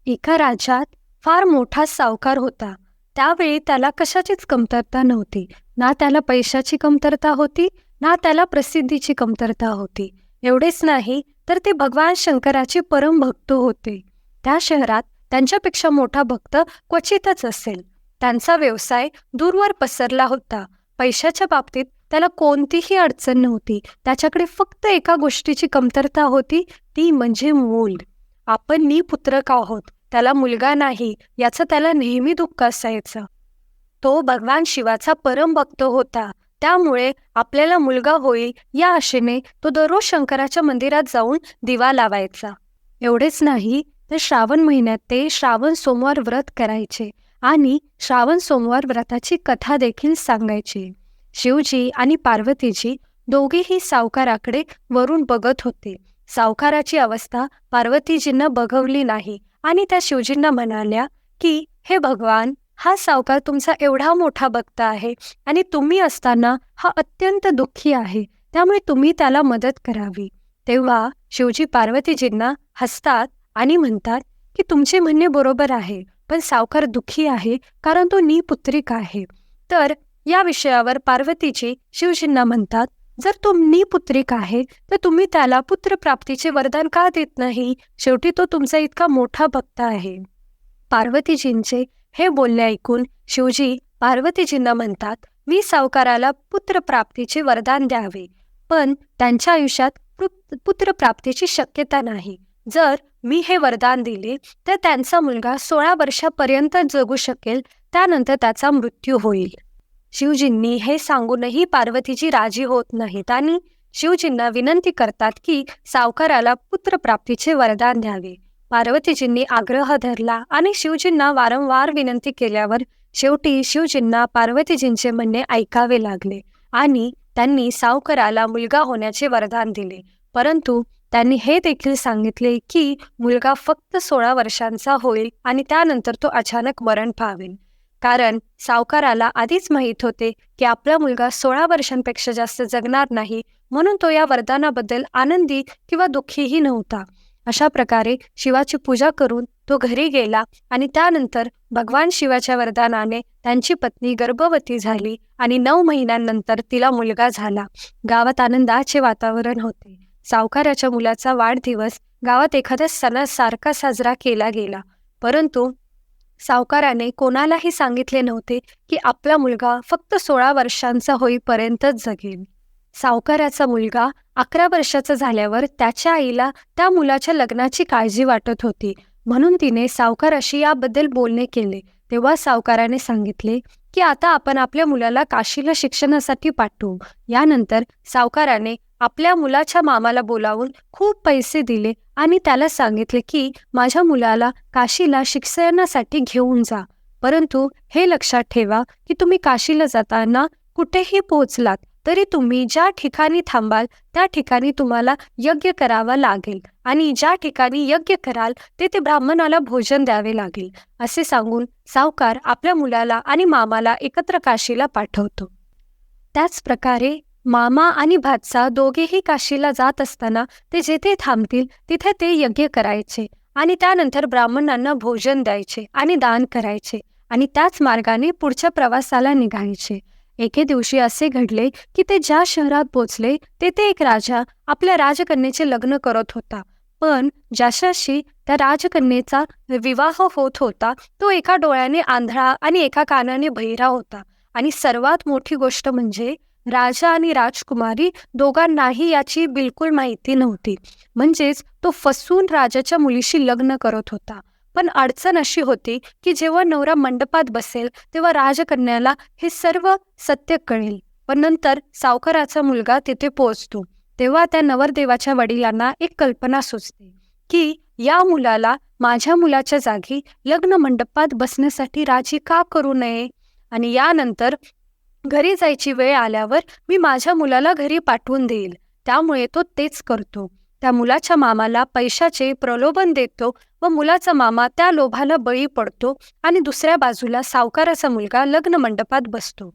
एका राज्यात फार मोठा सावकार होता. त्यावेळी त्याला कशाचीच कमतरता नव्हती. ना त्याला पैशाची कमतरता होती, ना त्याला प्रसिद्धीची कमतरता होती. एवढेच नाही, तर ते भगवान शंकराचे परम भक्त होते. त्या शहरात त्यांच्यापेक्षा मोठा भक्त क्वचितच असेल. त्यांचा व्यवसाय दूरवर पसरला होता. पैशाच्या बाबतीत त्याला कोणतीही अडचण नव्हती. त्याच्याकडे फक्त एका गोष्टीची कमतरता होती, ती म्हणजे मूल. आपण निपुत्रक आहोत, त्याला मुलगा नाही, याचं त्याला नेहमी दुःख असायचं. तो भगवान शिवाचा परम भक्त होता. त्यामुळे आपल्याला मुलगा होईल या आशेने तो दररोज शंकराच्या मंदिरात जाऊन दिवा लावायचा. एवढेच नाही, तर श्रावण महिन्यात ते श्रावण सोमवार व्रत करायचे आणि श्रावण सोमवार व्रताची कथा देखील सांगायचे. शिवजी आणि पार्वतीजी दोघेही सावकाराकडे वरून बघत होते. सावकाराची अवस्था पार्वतीजींना बघवली नाही आणि त्या शिवजींना म्हणाल्या की हे भगवान, हा सावकार तुमचा एवढा मोठा भक्त आहे आणि तुम्ही असताना हा अत्यंत दुःखी आहे, त्यामुळे तुम्ही त्याला मदत करावी. तेव्हा शिवजी पार्वतीजींना हसतात आणि म्हणतात की तुमचे म्हणणे बरोबर आहे, पण सावकार दुःखी आहे कारण तो निपुत्रिक आहे. तर या विषयावर पार्वतीजी शिवजींना म्हणतात, जर तो निपुत्रिक आहे तर तुम्ही त्याला पुत्रप्राप्तीचे वरदान का देत नाही? शेवटी तो तुमचा इतका मोठा भक्त आहे. पार्वतीजींचे हे बोलणे ऐकून शिवजी पार्वतीजींना म्हणतात, मी सावकाराला पुत्रप्राप्तीचे वरदान द्यावे, पण त्यांच्या आयुष्यात पुत्रप्राप्तीची शक्यता नाही. जर मी हे वरदान दिले तर त्यांचा मुलगा 16 वर्षापर्यंत जगू शकेल, त्यानंतर त्याचा मृत्यू होईल. शिवजींनी हे सांगूनही पार्वतीजी राजी होत नाहीत आणि शिवजींना विनंती करतात की सावकाराला पुत्रप्राप्तीचे वरदान द्यावे. पार्वतीजींनी आग्रह धरला आणि शिवजींना वारंवार विनंती केल्यावर शेवटी शिवजींना पार्वतीजींचे म्हणणे ऐकावे लागले आणि त्यांनी सावकाराला मुलगा होण्याचे वरदान दिले. परंतु त्यांनी हे देखील सांगितले की मुलगा फक्त 16 वर्षांचा होईल आणि त्यानंतर तो अचानक मरण पावेल. कारण सावकाराला आधीच माहीत होते की आपला मुलगा 16 वर्षांपेक्षा जास्त जगणार नाही, म्हणून तो या वरदानाबद्दल आनंदी किंवा दुःखीही नव्हता. अशा प्रकारे शिवाची पूजा करून तो घरी गेला आणि त्यानंतर भगवान शिवाच्या वरदानाने त्यांची पत्नी गर्भवती झाली आणि 9 महिन्यांनंतर तिला मुलगा झाला. गावात आनंदाचे वातावरण होते. सावकाराच्या मुलाचा वाढदिवस गावात एखाद्या सणासारखा साजरा केला गेला. परंतु सावकाराने कोणालाही सांगितले नव्हते की आपला मुलगा फक्त 16 वर्षांचा होईपर्यंतच जगेल. सावकाराचा मुलगा 11 वर्षाचा झाल्यावर त्याच्या आईला त्या मुलाच्या लग्नाची काळजी वाटत होती, म्हणून तिने सावकाराशी याबद्दल बोलणे केले. तेव्हा सावकाराने सांगितले की आता आपण आपल्या मुलाला काशीला शिक्षणासाठी पाठवू. यानंतर सावकाराने आपल्या मुलाच्या मामाला बोलावून खूप पैसे दिले आणि त्याला सांगितले की माझ्या मुलाला काशीला शिक्षणासाठी घेऊन जा. परंतु हे लक्षात ठेवा की तुम्ही काशीला जाताना कुठेही पोहोचलात तरी तुम्ही ज्या ठिकाणी थांबाल त्या ठिकाणी तुम्हाला यज्ञ करावा लागेल आणि ज्या ठिकाणी यज्ञ कराल तेथे ब्राह्मणाला भोजन द्यावे लागेल. असे सांगून सावकार आपल्या मुलाला आणि मामाला एकत्र काशीला पाठवतो. त्याच प्रकारे मामा आणि भाचा दोघेही काशीला जात असताना ते जेथे थांबतील तिथे ते यज्ञ करायचे आणि त्यानंतर ब्राह्मणांना भोजन द्यायचे आणि दान करायचे आणि त्याच मार्गाने पुढच्या प्रवासाला निघायचे. एके दिवशी असे घडले की ते ज्या शहरात पोचले तेथे एक राजा आपल्या राजकन्येचे लग्न करत होता. पण ज्याच्याशी त्या राजकन्येचा विवाह होत होता तो एका डोळ्याने आंधळा आणि एका कानाने बहिरा होता. आणि सर्वात मोठी गोष्ट म्हणजे राजा आणि राजकुमारी दोघांनाही याची बिलकुल माहिती नव्हती. म्हणजेच तो फसून राजाच्या मुलीशी लग्न करत होता. पण अडचण अशी होती की जेव्हा नवरा मंडपात बसेल तेव्हा राजकन्याला हे सर्व सत्य कळेल. पण नंतर सावकाराचा मुलगा तिथे पोहोचतो तेव्हा त्या नवरदेवाच्या वडिलांना एक कल्पना सुचते की या मुलाला माझ्या मुलाच्या जागी लग्न मंडपात बसण्यासाठी राजी का करू नये आणि यानंतर घरी जायची वेळ आल्यावर मी माझ्या मुलाला घरी पाठवून देईल. त्यामुळे तो तेच करतो. त्या मुलाच्या मामाला पैशाचे प्रलोभन देतो व मुलाचा मामा त्या लोभाला बळी पडतो आणि दुसऱ्या बाजूला सावकाराचा मुलगा लग्न मंडपात बसतो.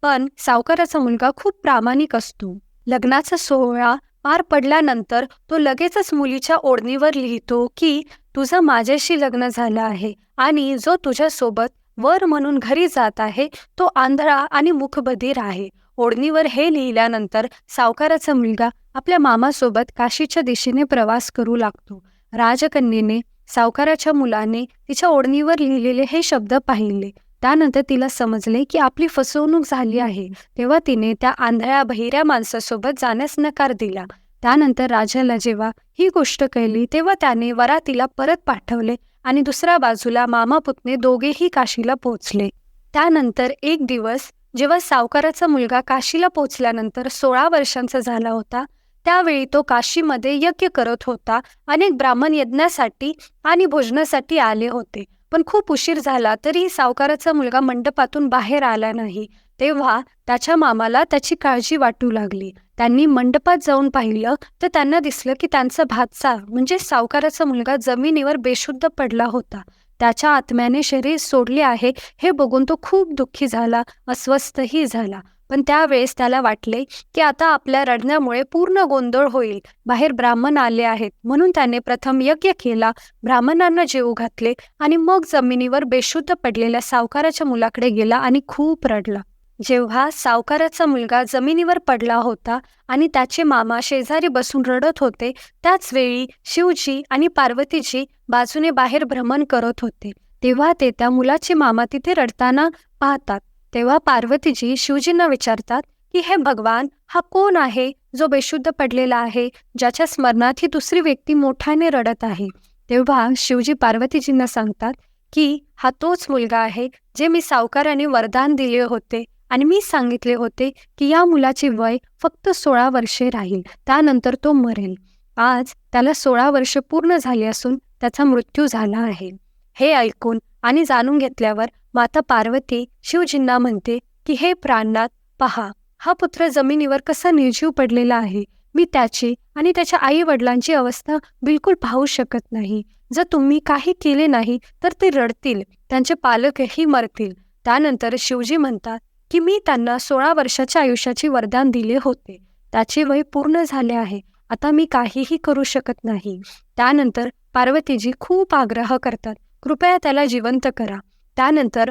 पण सावकाराचा मुलगा खूप प्रामाणिक असतो. लग्नाचा सोहळा पार पडल्यानंतर तो लगेचच मुलीच्या ओढणीवर लिहितो की तुझं माझ्याशी लग्न झालं आहे आणि जो तुझ्यासोबत वर म्हणून घरी जात आहे तो आंधळा आणि मूकबधीर आहे. ओढणीवर हे लिहिल्यानंतर सावकाराचा मुलगा आपल्या मामासोबत काशीच्या दिशेने प्रवास करू लागतो. राजकन्येने सावकाराच्या मुलाने तिच्या ओढणीवर लिहिलेले हे शब्द पाहिले. त्यानंतर तिला समजले की आपली फसवणूक झाली आहे. तेव्हा तिने त्या आंधळ्या बहिऱ्या माणसासोबत जाण्यास नकार दिला. त्यानंतर राजाला जेव्हा ही गोष्ट कळली तेव्हा त्याने वरातीला परत पाठवले आणि दुसऱ्या बाजूला मामा पुतणे दोघेही काशीला पोहोचले. त्यानंतर एक दिवस जेव्हा सावकाराचा मुलगा काशीला पोहोचल्यानंतर 16 वर्षांचा झाला होता, त्यावेळी तो काशीमध्ये यज्ञ करत होता. अनेक ब्राह्मण यज्ञासाठी आणि भोजनासाठी आले होते, पण खूप उशीर झाला तरीही सावकाराचा मुलगा मंडपातून बाहेर आला नाही. तेव्हा त्याच्या मामाला त्याची काळजी वाटू लागली. त्यांनी मंडपात जाऊन पाहिलं तर त्यांना दिसलं की त्यांचा भाचा म्हणजे सावकाराचा मुलगा जमिनीवर बेशुद्ध पडला होता. त्याच्या आत्म्याने शरीर सोडले आहे हे बघून तो खूप दुःखी झाला, अस्वस्थही झाला. पण त्यावेळेस त्याला वाटले की आता आपल्या रडण्यामुळे पूर्ण गोंधळ होईल. बाहेर ब्राह्मण आले आहेत म्हणून त्याने प्रथम यज्ञ केला, ब्राह्मणांना जेवू घातले आणि मग जमिनीवर बेशुद्ध पडलेल्या सावकाराच्या मुलाकडे गेला आणि खूप रडला. जेव्हा सावकाराचा मुलगा जमिनीवर पडला होता आणि त्याचे मामा शेजारी बसून रडत होते, त्याच वेळी शिवजी आणि पार्वतीजी बाजूने बाहेर भ्रमण करत होते. तेव्हा ते त्या मुलाचे मामा तिथे रडताना पाहतात. तेव्हा पार्वतीजी शिवजींना विचारतात की हे भगवान, हा कोण आहे जो बेशुद्ध पडलेला आहे, ज्याच्या स्मरणात ही दुसरी व्यक्ती मोठ्याने रडत आहे. तेव्हा शिवजी पार्वतीजींना सांगतात की हा तोच मुलगा आहे जे मी सावकाराने वरदान दिले होते आणि मी सांगितले होते की या मुलाचे वय फक्त 16 वर्षे राहील, त्यानंतर तो मरेल. आज त्याला 16 वर्ष पूर्ण झाली असून त्याचा मृत्यू झाला आहे. हे ऐकून आणि जाणून घेतल्यावर माता पार्वती शिवजींना म्हणते की हे प्राणनाथ, पहा, हा पुत्र जमिनीवर कसा निर्जीव पडलेला आहे. मी त्याची आणि त्याच्या आई वडिलांची अवस्था बिलकुल पाहू शकत नाही. जर तुम्ही काही केले नाही तर ते रडतील, त्यांचे पालकही मरतील. त्यानंतर शिवजी म्हणतात की मी त्यांना 16 वर्षाच्या आयुष्याचे वरदान दिले होते. त्याचे वय पूर्ण झाले आहे. आता मी काहीही करू शकत नाही. त्यानंतर पार्वतीजी खूप आग्रह करतात, कृपया त्याला जिवंत करा. त्यानंतर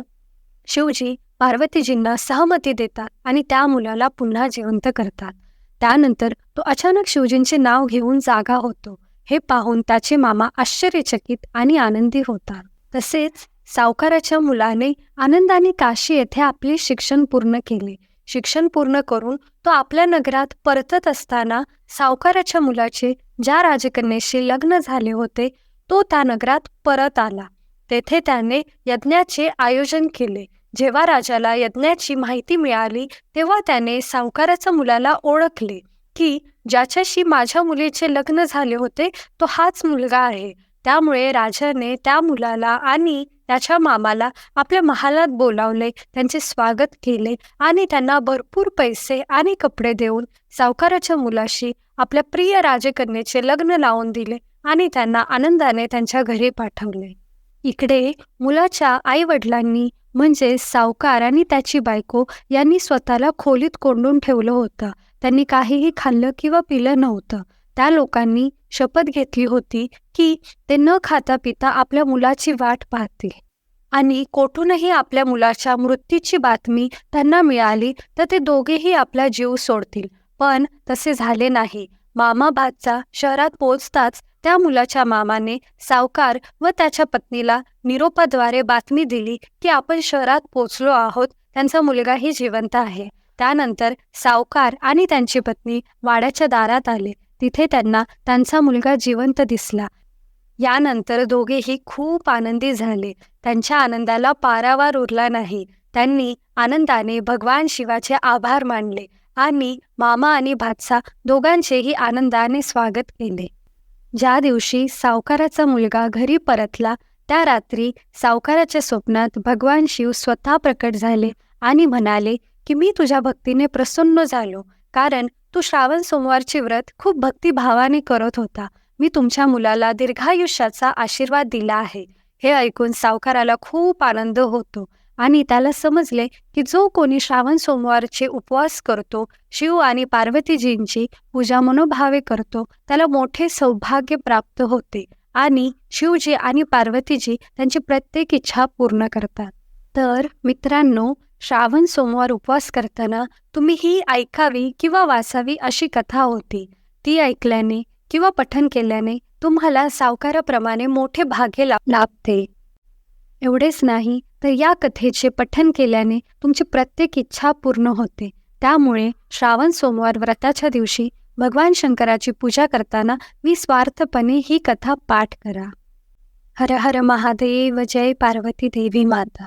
शिवजी पार्वतीजींना सहमती देतात आणि त्या मुलाला पुन्हा जिवंत करतात. त्यानंतर तो अचानक शिवजींचे नाव घेऊन जागा होतो. हे पाहून त्याचे मामा आश्चर्यचकित आणि आनंदी होतात. तसेच सावकाराच्या मुलाने आनंदाने काशी येथे आपले शिक्षण पूर्ण केले. शिक्षण पूर्ण करून तो आपल्या नगरात परतत असताना सावकाराच्या मुलाचे ज्या राजकन्येशी लग्न झाले होते तो त्या नगरात परत आला. तेथे त्याने यज्ञाचे आयोजन केले. जेव्हा राजाला यज्ञाची माहिती मिळाली तेव्हा त्याने सावकाराच्या मुलाला ओळखले की ज्याच्याशी माझ्या मुलीचे लग्न झाले होते तो हाच मुलगा आहे. त्यामुळे राजाने त्या मुलाला आणि त्याच्या मामाला आपल्या महालात बोलावले, त्यांचे स्वागत केले आणि त्यांना भरपूर पैसे आणि कपडे देऊन सावकाराच्या मुलाशी आपल्या प्रिय राजकन्येचे लग्न लावून दिले आणि त्यांना आनंदाने त्यांच्या घरी पाठवले. इकडे मुलाच्या आई वडिलांनी म्हणजे सावकार आणि त्याची बायको यांनी स्वतःला खोलीत कोंडून ठेवलं होतं. त्यांनी काहीही खाल्लं किंवा पिलं नव्हतं. त्या लोकांनी शपथ घेतली होती की ते न खाता पिता आपल्या मुलाची वाट पाहतील आणि कोठूनही आपल्या मुलाच्या मृत्यूची बातमी त्यांना मिळाली तर ते दोघेही आपला जीव सोडतील. पण तसे झाले नाही. मामा भाचा शहरात पोहोचताच त्या मुलाच्या मामाने सावकार व त्याच्या पत्नीला निरोपाद्वारे बातमी दिली की आपण शहरात पोहोचलो आहोत, त्यांचा मुलगाही जिवंत आहे. त्यानंतर सावकार आणि त्यांची पत्नी वाड्याच्या दारात आले. तिथे त्यांना त्यांचा मुलगा जिवंत दिसला. यानंतर दोघेही खूप आनंदी झाले. त्यांच्या आनंदाला पारावार उरला नाही. त्यांनी आनंदाने भगवान शिवाचे आभार मानले आणि मामा आणि भाचा दोघांचेही आनंदाने स्वागत केले. ज्या दिवशी सावकाराचा मुलगा घरी परतला त्या रात्री सावकाराच्या स्वप्नात भगवान शिव स्वतः प्रकट झाले आणि म्हणाले की मी तुझ्या भक्तीने प्रसन्न झालो, कारण तू श्रावण सोमवारचे व्रत खूप भक्तिभावाने करत होता. मी तुमच्या मुलाला दीर्घायुष्याचा आशीर्वाद दिला आहे. हे ऐकून सावकाराला खूप आनंद होतो आणि त्याला समजले की जो कोणी श्रावण सोमवारचे उपवास करतो, शिव आणि पार्वतीजींची पूजा मनोभावे करतो, त्याला मोठे सौभाग्य प्राप्त होते आणि शिवजी आणि पार्वतीजी त्यांची प्रत्येक इच्छा पूर्ण करतात. तर मित्रांनो, श्रावण सोमवार उपवास करताना तुम्ही ही ऐकावी किंवा वाचावी अशी कथा होती. ती ऐकल्याने किंवा पठण केल्याने तुम्हाला सावकाराप्रमाणे मोठे भाग्य लाभते. एवढेच नाही, तर या कथेचे पठण केल्याने तुमची प्रत्येक इच्छा पूर्ण होते. त्यामुळे श्रावण सोमवार व्रताच्या दिवशी भगवान शंकराची पूजा करताना निस्वार्थपणे ही कथा पाठ करा. हर हर महादेव, जय पार्वती देवी माता.